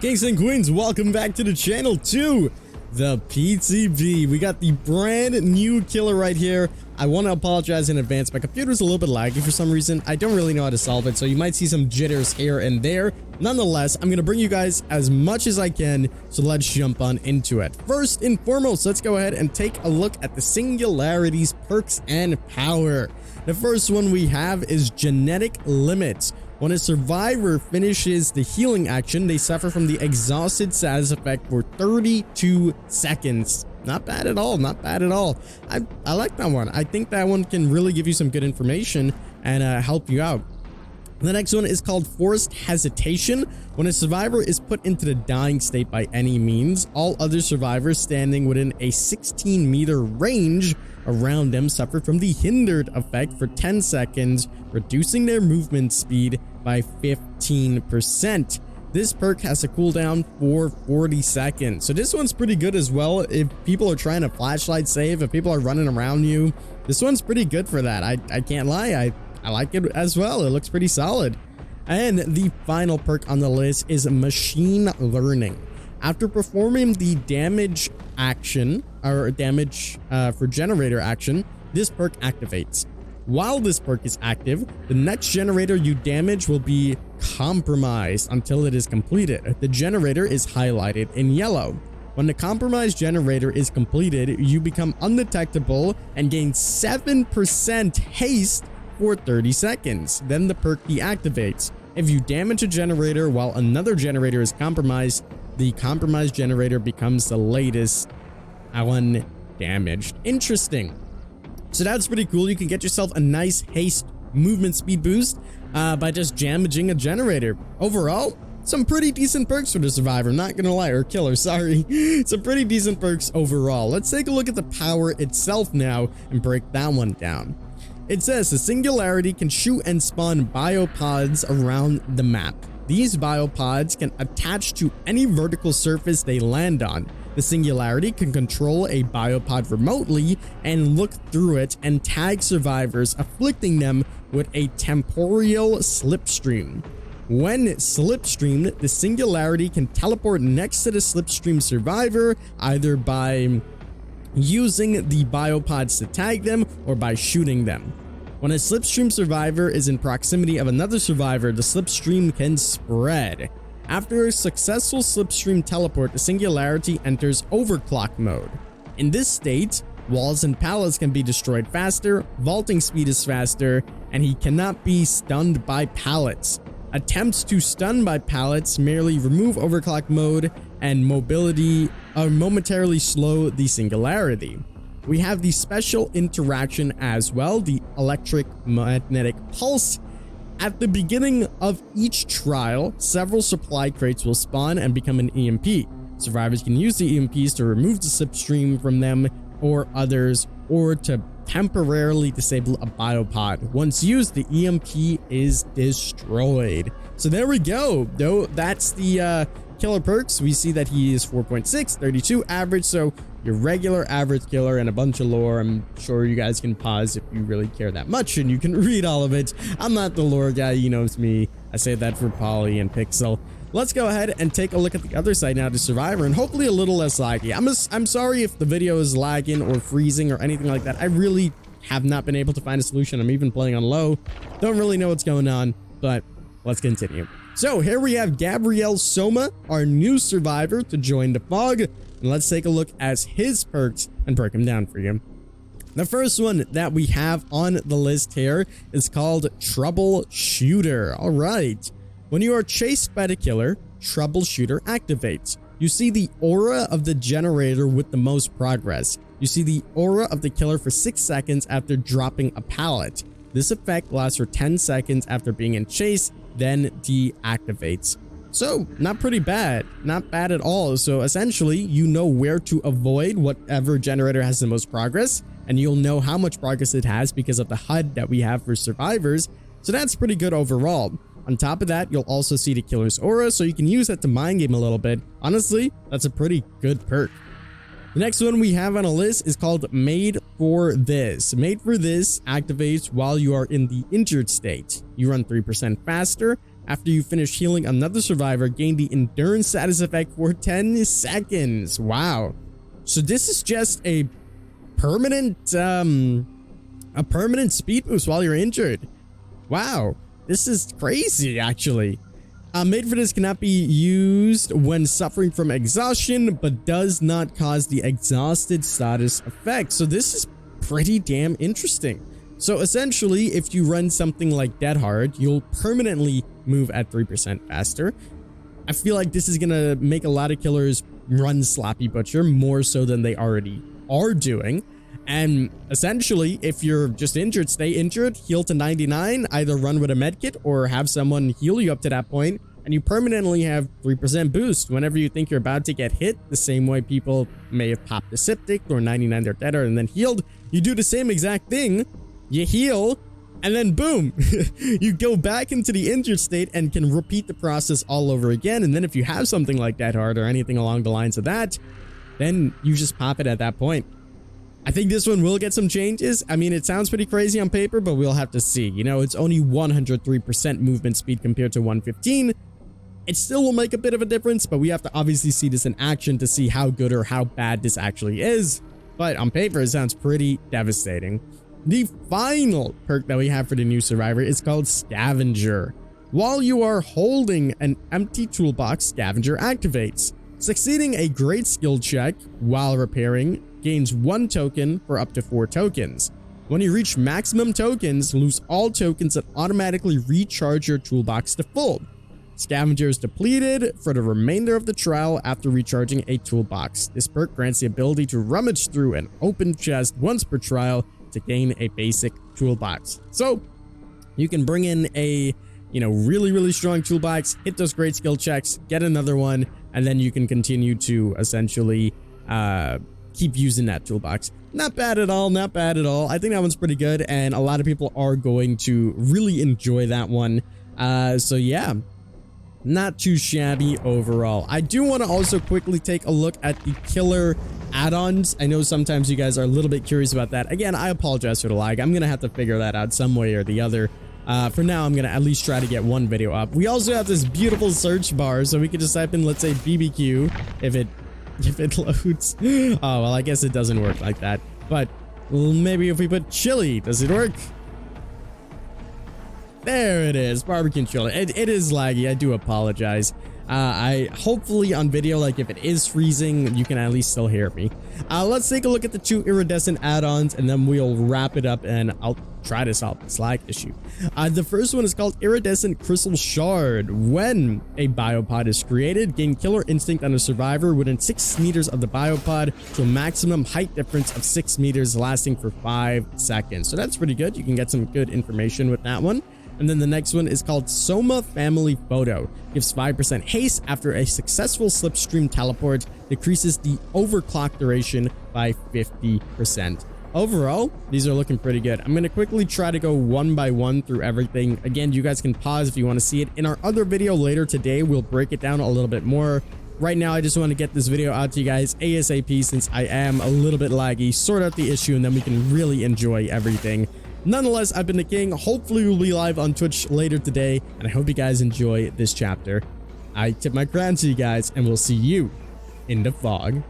Kings and queens, welcome back to the channel to the PTB. We got the brand new killer right here. I want to apologize in advance. My computer's a little bit laggy for some reason. I don't really know how to solve it, so you might see some jitters here and there. Nonetheless, I'm going to bring you guys as much as I can, so let's jump on into it. First and foremost, let's go ahead and take a look at the Singularity's perks and power. The first one we have is Genetic Limits. When a survivor finishes the healing action, they suffer from the exhausted status effect for 32 seconds. Not bad at all, not bad at all. I like that one. I think that one can really give you some good information and help you out. The next one is called Forced Hesitation. When a survivor is put into the dying state by any means, all other survivors standing within a 16-meter range around them suffer from the hindered effect for 10 seconds, reducing their movement speed by 15%. This perk has a cooldown for 40 seconds. So this one's pretty good as well. If people are trying to flashlight save, if people are running around you, this one's pretty good for that. I can't lie. I like it as well. It looks pretty solid. And the final perk on the list is Machine Learning. After performing the damage action or damage for generator action, this perk activates. While this perk is active, the next generator you damage will be compromised until it is completed. The generator is highlighted in yellow. When the compromised generator is completed, you become undetectable and gain 7% haste for 30 seconds. Then the perk deactivates. If you damage a generator while another generator is compromised, the compromised generator becomes the latest one damaged. Interesting. So that's pretty cool. You can get yourself a nice haste movement speed boost by just damaging a generator. Overall, some pretty decent perks for the survivor, not gonna lie, or killer, sorry. Some pretty decent perks overall. Let's take a look at the power itself now and break that one down. It says the Singularity can shoot and spawn biopods around the map. These biopods can attach to any vertical surface they land on. The Singularity can control a biopod remotely and look through it and tag survivors, afflicting them with a temporal slipstream. When slipstreamed, the Singularity can teleport next to the slipstream survivor, either by using the biopods to tag them or by shooting them. When a slipstream survivor is in proximity of another survivor, the slipstream can spread. After a successful slipstream teleport, the Singularity enters overclock mode. In this state, walls and pallets can be destroyed faster, vaulting speed is faster, and he cannot be stunned by pallets. Attempts to stun by pallets merely remove overclock mode and mobility momentarily slow the Singularity. We have the special interaction as well, the electromagnetic pulse. At the beginning of each trial, several supply crates will spawn and become an EMP. Survivors can use the EMPs to remove the slipstream from them or others, or to temporarily disable a biopod. Once used, the EMP is destroyed. So there we go. Though that's the killer perks. We see that he is 4.6, 32 average, so your regular average killer and a bunch of lore. I'm sure you guys can pause if you really care that much and you can read all of it. I'm not the lore guy, you know, it's me. I say that for Poly and Pixel. Let's go ahead and take a look at the other side now, to Survivor, and hopefully a little less laggy. I'm sorry if the video is lagging or freezing or anything like that. I really have not been able to find a solution. I'm even playing on low. Don't really know what's going on, but let's continue. So here we have Gabriel Soma, our new survivor, to join the fog. And let's take a look at his perks and break them down for you. The first one that we have on the list here is called Troubleshooter. All right. When you are chased by the killer, Troubleshooter activates. You see the aura of the generator with the most progress. You see the aura of the killer for 6 seconds after dropping a pallet. This effect lasts for 10 seconds after being in chase, then deactivates. So, not pretty bad. Not bad at all. So, essentially, you know where to avoid whatever generator has the most progress, and you'll know how much progress it has because of the HUD that we have for survivors. So, that's pretty good overall. On top of that, you'll also see the killer's aura, so you can use that to mind game a little bit. Honestly, that's a pretty good perk. The next one we have on a list is called Made for This. Made for This activates while you are in the injured state. You run 3% faster, After you finish healing another survivor, gain the endurance status effect for 10 seconds. Wow. So this is just a permanent speed boost while you're injured. Wow. This is crazy, actually. Made for this cannot be used when suffering from exhaustion, but does not cause the exhausted status effect. So this is pretty damn interesting. So essentially, if you run something like Dead Hard, you'll permanently move at 3% faster. I feel like this is going to make a lot of killers run Sloppy Butcher more so than they already are doing. And essentially, if you're just injured, stay injured, heal to 99, either run with a medkit or have someone heal you up to that point, and you permanently have 3% boost whenever you think you're about to get hit. The same way people may have popped the Septic or 99 they're dead and then healed. You do the same exact thing, you heal, and then boom, you go back into the injured state and can repeat the process all over again. And then if you have something like Dead Hard or anything along the lines of that, then you just pop it at that point. I think this one will get some changes. I mean, it sounds pretty crazy on paper, but we'll have to see. You know, it's only 103% movement speed compared to 115. It still will make a bit of a difference, but we have to obviously see this in action to see how good or how bad this actually is. But on paper, it sounds pretty devastating. The final perk that we have for the new survivor is called Scavenger. While you are holding an empty toolbox, Scavenger activates. Succeeding a great skill check while repairing gains 1 token for up to 4 tokens. When you reach maximum tokens, lose all tokens that automatically recharge your toolbox to full. Scavenger is depleted for the remainder of the trial after recharging a toolbox. This perk grants the ability to rummage through an open chest once per trial to gain a basic toolbox. So you can bring in a, really strong toolbox, hit those great skill checks, get another one, and then you can continue to essentially keep using that toolbox. Not bad at all, not bad at all. I think that one's pretty good, and a lot of people are going to really enjoy that one. So yeah, not too shabby overall. I do want to also quickly take a look at the killer add-ons. I know sometimes you guys are a little bit curious about that. Again, I apologize for the lag. I'm going to have to figure that out some way or the other. For now, I'm going to at least try to get one video up. We also have this beautiful search bar, so we could just type in, let's say, BBQ if it loads. Oh, well, I guess it doesn't work like that. But maybe if we put chili, does it work? There it is, barbecue and chili. It is laggy. I do apologize. I hopefully on video, like if it is freezing, you can at least still hear me. Let's take a look at the 2 iridescent add-ons, and then we'll wrap it up, and I'll try to solve this lag issue. The first one is called Iridescent Crystal Shard. When a biopod is created, gain Killer Instinct on a survivor within 6 meters of the biopod to a maximum height difference of 6 meters, lasting for 5 seconds. So that's pretty good. You can get some good information with that one. And then the next one is called Soma Family Photo. Gives 5% haste after a successful slipstream teleport. Decreases the overclock duration by 50%. Overall, these are looking pretty good. I'm going to quickly try to go one by one through everything. Again, you guys can pause if you want to see it. In our other video later today, we'll break it down a little bit more. Right now, I just want to get this video out to you guys ASAP since I am a little bit laggy. Sort out the issue, and then we can really enjoy everything. Nonetheless, I've been the King. Hopefully we'll be live on Twitch later today, and I hope you guys enjoy this chapter. I tip my crown to you guys, and we'll see you in the fog.